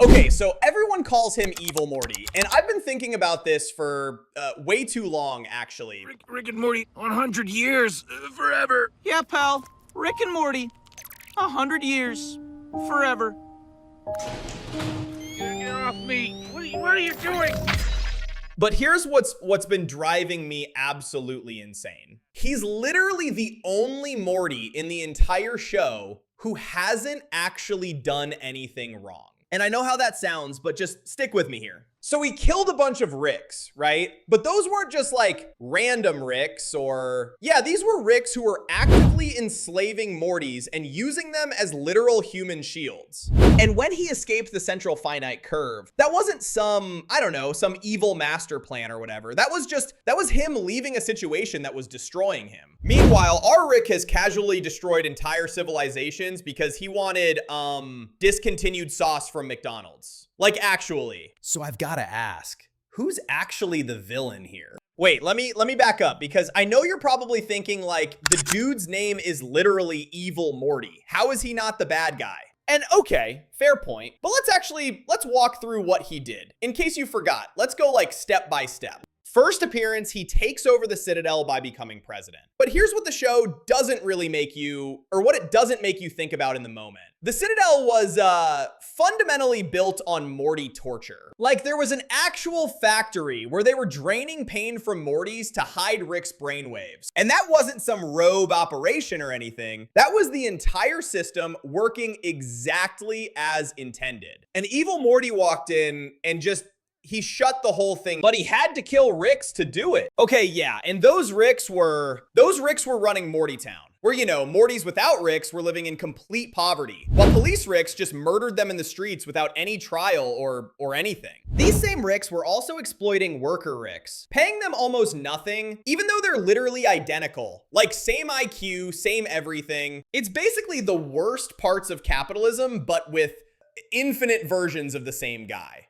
Okay, so everyone calls him Evil Morty, and I've been thinking about this for way too long, actually. Rick and Morty, 100 years, forever. Yeah, pal. Rick and Morty, 100 years, forever. Get off me. What are you doing? But here's what's been driving me absolutely insane. He's literally the only Morty in the entire show who hasn't actually done anything wrong. And I know how that sounds, but just stick with me here. So he killed a bunch of Ricks, right? But those weren't just like random Ricks or, yeah, these were Ricks who were actively enslaving Mortys and using them as literal human shields. And when he escaped the Central Finite Curve, that wasn't some, I don't know, some evil master plan or whatever. That was him leaving a situation that was destroying him. Meanwhile, our Rick has casually destroyed entire civilizations because he wanted discontinued sauce from McDonald's. Like, actually. So I've got to ask, who's actually the villain here? Wait, let me back up, because I know you're probably thinking like the dude's name is literally Evil Morty. How is he not the bad guy? And okay, fair point. But let's walk through what he did. In case you forgot, let's go like step by step. First appearance, he takes over the Citadel by becoming president. But here's what the show doesn't really make you, or what it doesn't make you think about in the moment. The Citadel was fundamentally built on Morty torture. Like, there was an actual factory where they were draining pain from Mortys to hide Rick's brainwaves. And that wasn't some rogue operation or anything. That was the entire system working exactly as intended. And Evil Morty walked in and he shut the whole thing, but he had to kill Ricks to do it. Okay, yeah, and those Ricks were running Morty Town, where, you know, Mortys without Ricks were living in complete poverty, while police Ricks just murdered them in the streets without any trial or anything. These same Ricks were also exploiting worker Ricks, paying them almost nothing, even though they're literally identical. Like, same IQ, same everything. It's basically the worst parts of capitalism, but with infinite versions of the same guy.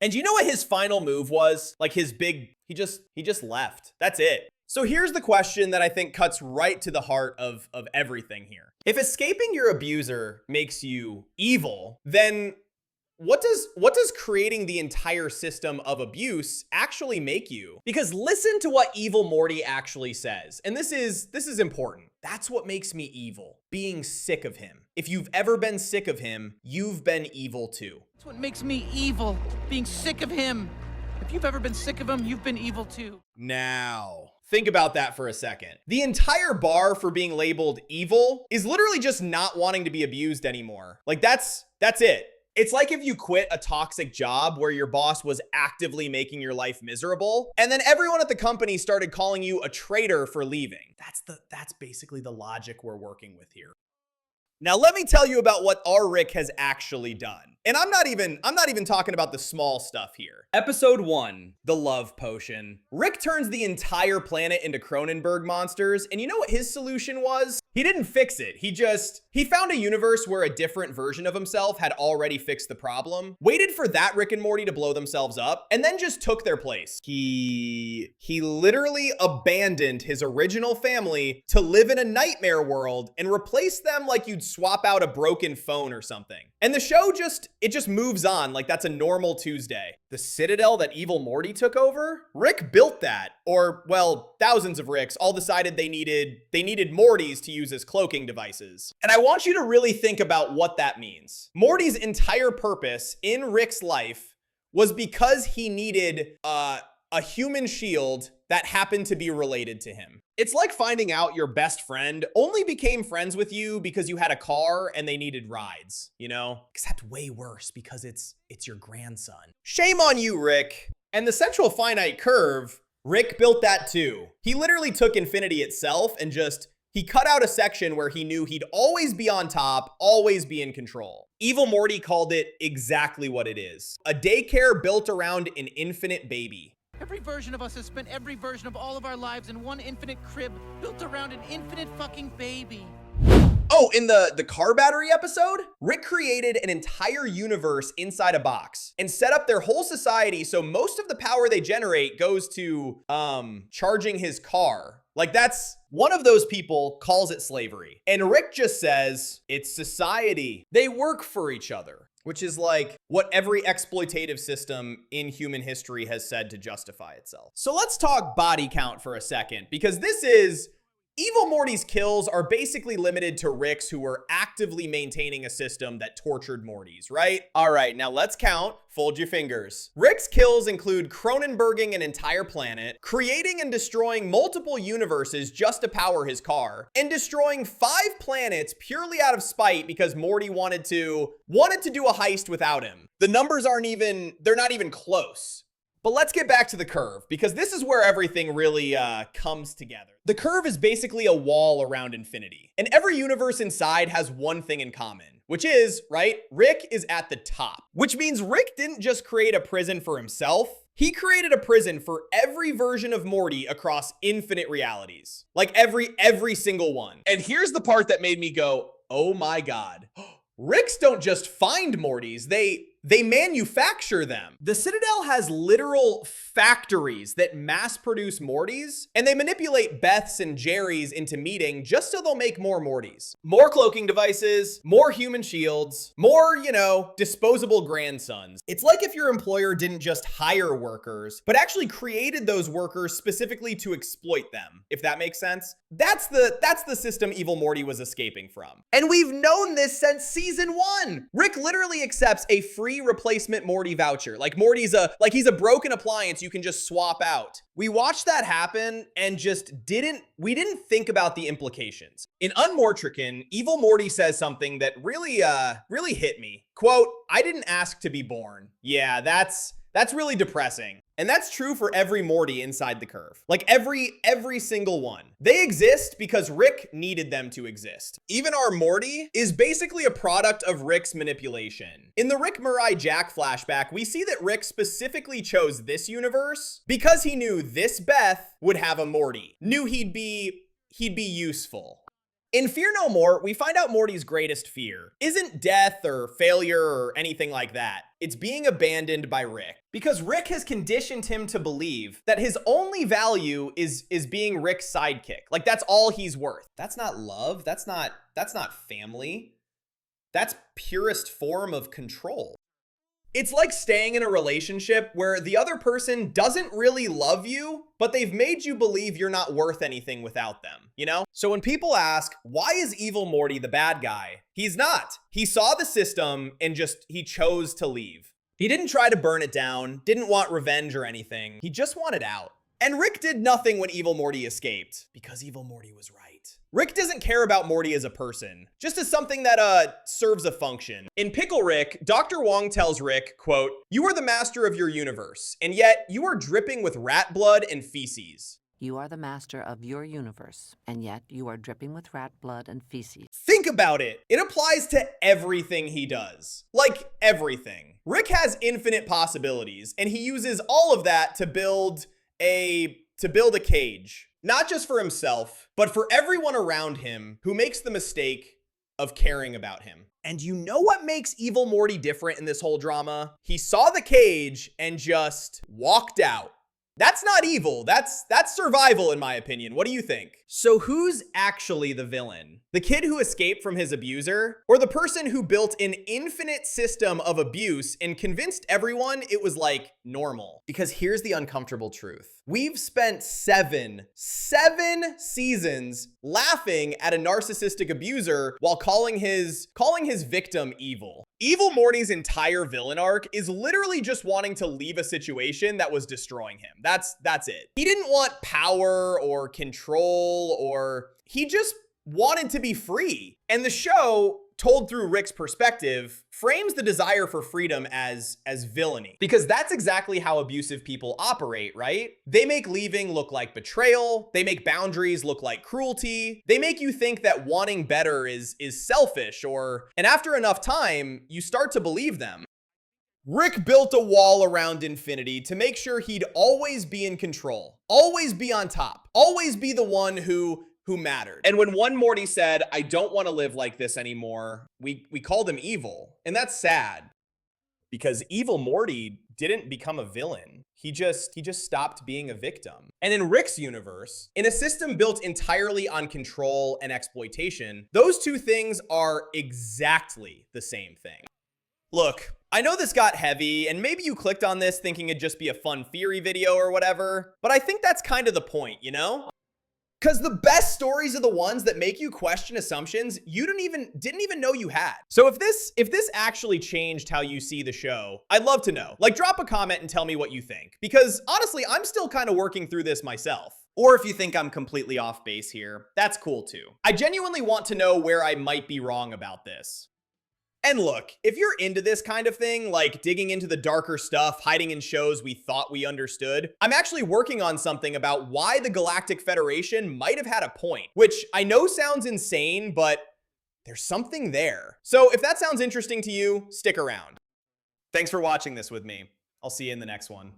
And you know what his final move was? Like his big, he just left. That's it. So here's the question that I think cuts right to the heart of everything here. If escaping your abuser makes you evil, then what does creating the entire system of abuse actually make you? Because listen to what Evil Morty actually says. And this is important. That's what makes me evil. Being sick of him. If you've ever been sick of him, you've been evil too. That's what makes me evil. Being sick of him. If you've ever been sick of him, you've been evil too. Now, think about that for a second. The entire bar for being labeled evil is literally just not wanting to be abused anymore. Like that's it. It's like if you quit a toxic job where your boss was actively making your life miserable, and then everyone at the company started calling you a traitor for leaving. That's basically the logic we're working with here. Now, let me tell you about what our Rick has actually done. And I'm not even talking about the small stuff here. Episode 1, the love potion. Rick turns the entire planet into Cronenberg monsters, and you know what his solution was? He didn't fix it. He found a universe where a different version of himself had already fixed the problem, waited for that Rick and Morty to blow themselves up, and then just took their place. He literally abandoned his original family to live in a nightmare world and replaced them like you'd swap out a broken phone or something. And the show just moves on like that's a normal Tuesday. The Citadel that Evil Morty took over? Rick built that. Or, well, thousands of Ricks all decided they needed Mortys to use as cloaking devices. And I want you to really think about what that means. Morty's entire purpose in Rick's life was because he needed a human shield that happened to be related to him. It's like finding out your best friend only became friends with you because you had a car and they needed rides, you know? Except way worse because it's your grandson. Shame on you, Rick. And the Central Finite Curve, Rick built that too. He literally took infinity itself and he cut out a section where he knew he'd always be on top, always be in control. Evil Morty called it exactly what it is. A daycare built around an infinite baby. Every version of us has spent every version of all of our lives in one infinite crib built around an infinite fucking baby. Oh, in the car battery episode, Rick created an entire universe inside a box and set up their whole society so most of the power they generate goes to charging his car. Like that's one of those people calls it slavery. And Rick just says it's society. They work for each other. which is like what every exploitative system in human history has said to justify itself. So let's talk body count for a second, because this is Evil Morty's kills are basically limited to Ricks who were actively maintaining a system that tortured Mortys, right? All right, now let's count. Fold your fingers. Rick's kills include Cronenberging an entire planet, creating and destroying multiple universes just to power his car, and destroying 5 planets purely out of spite because Morty wanted to do a heist without him. The numbers they're not even close. But let's get back to the curve, because this is where everything really comes together. The curve is basically a wall around infinity, and every universe inside has one thing in common, which is, right, Rick is at the top, which means Rick didn't just create a prison for himself. He created a prison for every version of Morty across infinite realities, like every single one. And here's the part that made me go, oh my God. Ricks don't just find Mortys, they manufacture them. The Citadel has literal factories that mass produce Mortys, and they manipulate Beths and Jerrys into meeting just so they'll make more Mortys. More cloaking devices, more human shields, more, disposable grandsons. It's like if your employer didn't just hire workers, but actually created those workers specifically to exploit them, if that makes sense. That's the system Evil Morty was escaping from. And we've known this since season 1. Rick literally accepts a free replacement Morty voucher. Like he's a broken appliance you can just swap out. We watched that happen and we didn't think about the implications. In Unmortrican, Evil Morty says something that really hit me. Quote, "I didn't ask to be born." Yeah, that's really depressing. And that's true for every Morty inside the curve. Like every single one. They exist because Rick needed them to exist. Even our Morty is basically a product of Rick's manipulation. In the Rick Murray Jack flashback, we see that Rick specifically chose this universe because he knew this Beth would have a Morty. Knew he'd be useful. In Fear No More, we find out Morty's greatest fear isn't death or failure or anything like that. It's being abandoned by Rick. Because Rick has conditioned him to believe that his only value is being Rick's sidekick. Like, that's all he's worth. That's not love. That's not family. That's purest form of control. It's like staying in a relationship where the other person doesn't really love you, but they've made you believe you're not worth anything without them, So when people ask, why is Evil Morty the bad guy? He's not. He saw the system and he chose to leave. He didn't try to burn it down, didn't want revenge or anything. He just wanted out. And Rick did nothing when Evil Morty escaped, because Evil Morty was right. Rick doesn't care about Morty as a person, just as something that serves a function. In Pickle Rick, Dr. Wong tells Rick, quote, "You are the master of your universe, and yet you are dripping with rat blood and feces." You are the master of your universe, and yet you are dripping with rat blood and feces. Think about it. It applies to everything he does. Like, everything. Rick has infinite possibilities, and he uses all of that to build a cage. Not just for himself, but for everyone around him who makes the mistake of caring about him. And you know what makes Evil Morty different in this whole drama? He saw the cage and just walked out. That's not evil. That's survival, in my opinion. What do you think? So who's actually the villain? The kid who escaped from his abuser? Or the person who built an infinite system of abuse and convinced everyone it was like normal? Because here's the uncomfortable truth. We've spent seven seasons laughing at a narcissistic abuser while calling his victim evil. Evil Morty's entire villain arc is literally just wanting to leave a situation that was destroying him. That's it. He didn't want power or control, or he just wanted to be free. And the show, told through Rick's perspective, frames the desire for freedom as villainy. Because that's exactly how abusive people operate, right? They make leaving look like betrayal. They make boundaries look like cruelty. They make you think that wanting better is selfish, and after enough time, you start to believe them. Rick built a wall around infinity to make sure he'd always be in control, always be on top, always be the one who mattered. And when one Morty said, "I don't want to live like this anymore," we called him evil. And that's sad, because Evil Morty didn't become a villain. He just stopped being a victim. And in Rick's universe, in a system built entirely on control and exploitation, those two things are exactly the same thing. Look, I know this got heavy, and maybe you clicked on this thinking it'd just be a fun theory video or whatever, but I think that's kind of the point, you know? Because the best stories are the ones that make you question assumptions you didn't even know you had. So if this actually changed how you see the show, I'd love to know. Like, drop a comment and tell me what you think. Because honestly, I'm still kind of working through this myself. Or if you think I'm completely off base here, that's cool too. I genuinely want to know where I might be wrong about this. And look, if you're into this kind of thing, like digging into the darker stuff, hiding in shows we thought we understood, I'm actually working on something about why the Galactic Federation might have had a point, which I know sounds insane, but there's something there. So if that sounds interesting to you, stick around. Thanks for watching this with me. I'll see you in the next one.